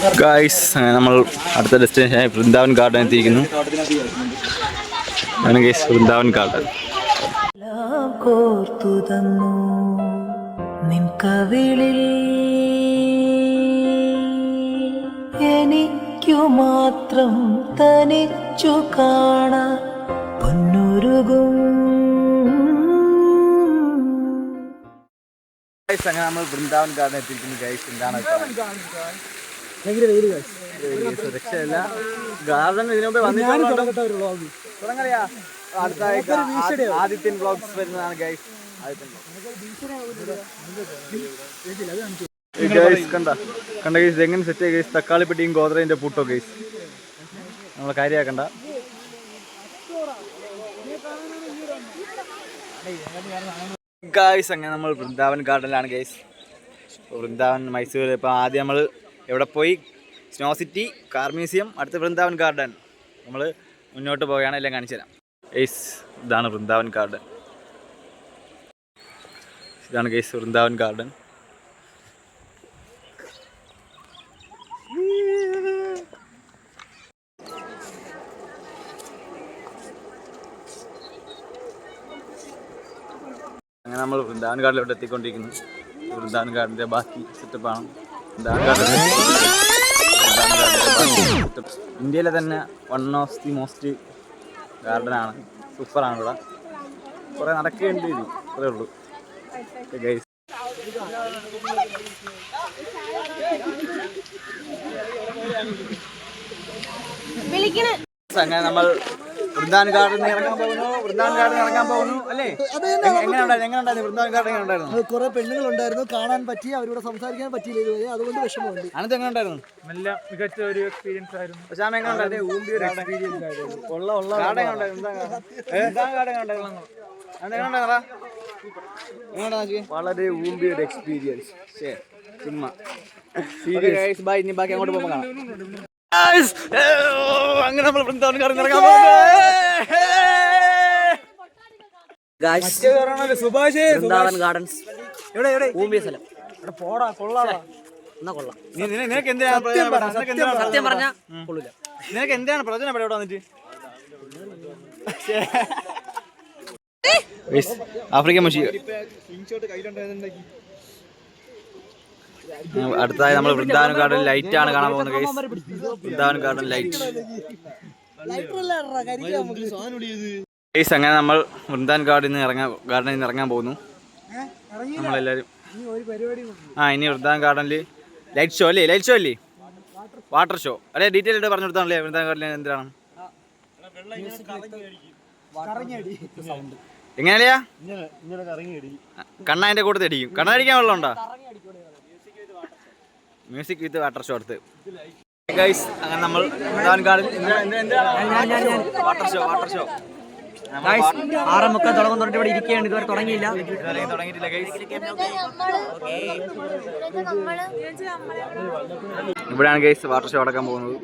Guys നമ്മൾ അടുത്ത destination Vrindavan garden എത്തിയിരിക്കുന്നു. Guys Vrindavan garden. എനിക്കു മാത്രം തനിച്ചു കാണാൻ പൊന്നുരുകും. അങ്ങനെ നമ്മൾ വൃന്ദാവൻ ഗാർഡൻ എത്തിയിരിക്കുന്നു. ഗൈസ് എന്താണ് രക്ഷയല്ല ഗാർഡൻ ഇതിനു മുമ്പേ വന്നിട്ടുണ്ടോ? തുടങ്ങറിയാ അടുത്ത ആദിത്യൻ വ്ളോഗ്സ് വരുന്നതാണ് ഗൈസ്. കണ്ട ഗൈസ് എങ്ങനെ സെറ്റ് ഗൈസ്. തക്കാളിപ്പെട്ടിയും ഗോദ്രേജിന്റെ പൂട്ടോ ഗൈസ്. നമ്മളെ കാര്യമാക്കണ്ട. ഗൈസ് അങ്ങനെ നമ്മൾ വൃന്ദാവൻ ഗാർഡനിലാണ് ഗൈസ്. വൃന്ദാവൻ മൈസൂർ. ഇപ്പോൾ ആദ്യം നമ്മൾ എവിടെ പോയി? സ്നോ സിറ്റി, കാർ മ്യൂസിയം, അടുത്ത വൃന്ദാവൻ ഗാർഡൻ. നമ്മൾ മുന്നോട്ട് പോവുകയാണ്. എല്ലാം കാണിച്ചു തരാം ഗൈസ്. ഇതാണ് വൃന്ദാവൻ ഗാർഡൻ. ഇതാണ് ഗൈസ് വൃന്ദാവൻ ഗാർഡൻ. അങ്ങനെ നമ്മൾ വൃന്ദാവൻ ഗാർഡനിലോട്ട് എത്തിക്കൊണ്ടിരിക്കുന്നു. വൃന്ദാവൻ ഗാർഡൻ്റെ ബാക്കി സെറ്റപ്പാണ്. വൃന്ദാവൻ ഗാർഡൻ ഇന്ത്യയിലെ തന്നെ വൺ ഓഫ് ദി മോസ്റ്റ് ഗാർഡനാണ്. സൂപ്പറാണ്. ഇവിടെ കുറേ നടക്കേണ്ടി വരും. അത്രേ ഉള്ളൂ ഗൈസ്. അങ്ങനെ നമ്മൾ വൃന്ദാവൻ ഗാർഡൻ ഇറങ്ങാൻ പോകുന്നു. അല്ലേ? എങ്ങനെയുണ്ടായിരുന്നു വൃന്ദാവൻ ഗാർഡൻ? എങ്ങനെയുണ്ടായിരുന്നു? കുറെ പെണ്ണുങ്ങൾ ഉണ്ടായിരുന്നു, കാണാൻ പറ്റി, അവരോട് സംസാരിക്കാൻ പറ്റിയില്ല ഇതുവരെ, അതുകൊണ്ട് വിഷമമുണ്ട്. അനന്ത് എങ്ങനെ ഉണ്ടായിരുന്നു? നല്ല മികച്ച ഒരു എക്സ്പീരിയൻസ് ആയിരുന്നു. വളരെ ഊമ്പിയ ഒരു എക്സ്പീരിയൻസ്. ചുമ്മാ സീരിയസ്. ബൈ. ഇനി ബാക്കി അങ്ങോട്ട് പോകുമ്പോൾ കാണാം. അങ്ങനെ നമ്മൾ വൃന്ദാവൻ ഗാർഡൻ ഇറങ്ങാൻ വൃന്ദാവൻ ഗാർഡൻസ് ഊമ്പിയ സ്ഥലം. നിനക്ക് എന്തിനാണ് സത്യം പറഞ്ഞാ കൊള്ളില്ല. നിനക്ക് എന്താണ് പ്രയോജനം ഇവിടെ വന്നിട്ട്? ആഫ്രിക്കൻ മഷി. അടുത്തതായി നമ്മൾ വൃന്ദാവൻ ഗാർഡൻ ലൈറ്റ് ആണ് കാണാൻ പോകുന്നത് guys. Vrindavan garden light guys. അങ്ങനെ നമ്മൾ വൃന്ദാവൻ ഗാർഡനിൽ നിന്ന് ഇറങ്ങാൻ പോകുന്നു നമ്മളെല്ലാവരും. ഇനി വൃന്ദാവൻ ഗാർഡനിൽ ലൈറ്റ് ഷോ അല്ലേ? വാട്ടർ ഷോ അല്ലെ? ഡീറ്റെയിൽ ആയിട്ട് പറഞ്ഞു കൊടുത്താണല്ലേ വൃന്ദാവൻ ഗാർഡനിൽ എന്താണ്? എങ്ങനെയാ കണ്ണാൻ്റെ കൂടെ അടിക്കും? കണ്ണടിക്കാൻ വെള്ളമുണ്ടോ? മ്യൂസിക് വിത്ത് വാട്ടർ ഷോ അടുത്ത് ഗൈസ്. അങ്ങനെ നമ്മൾ വൃന്ദാവൻ ഗാർഡൻ വാട്ടർ ഷോ 6:30 തുടങ്ങും. ഇവിടെ ഇരിക്കുകയാണ്. ഇതുവരെ തുടങ്ങിയില്ല ഗൈസ്. ഇവിടെയാണ് ഗൈസ് വാട്ടർ ഷോ അടക്കാൻ പോകുന്നത്.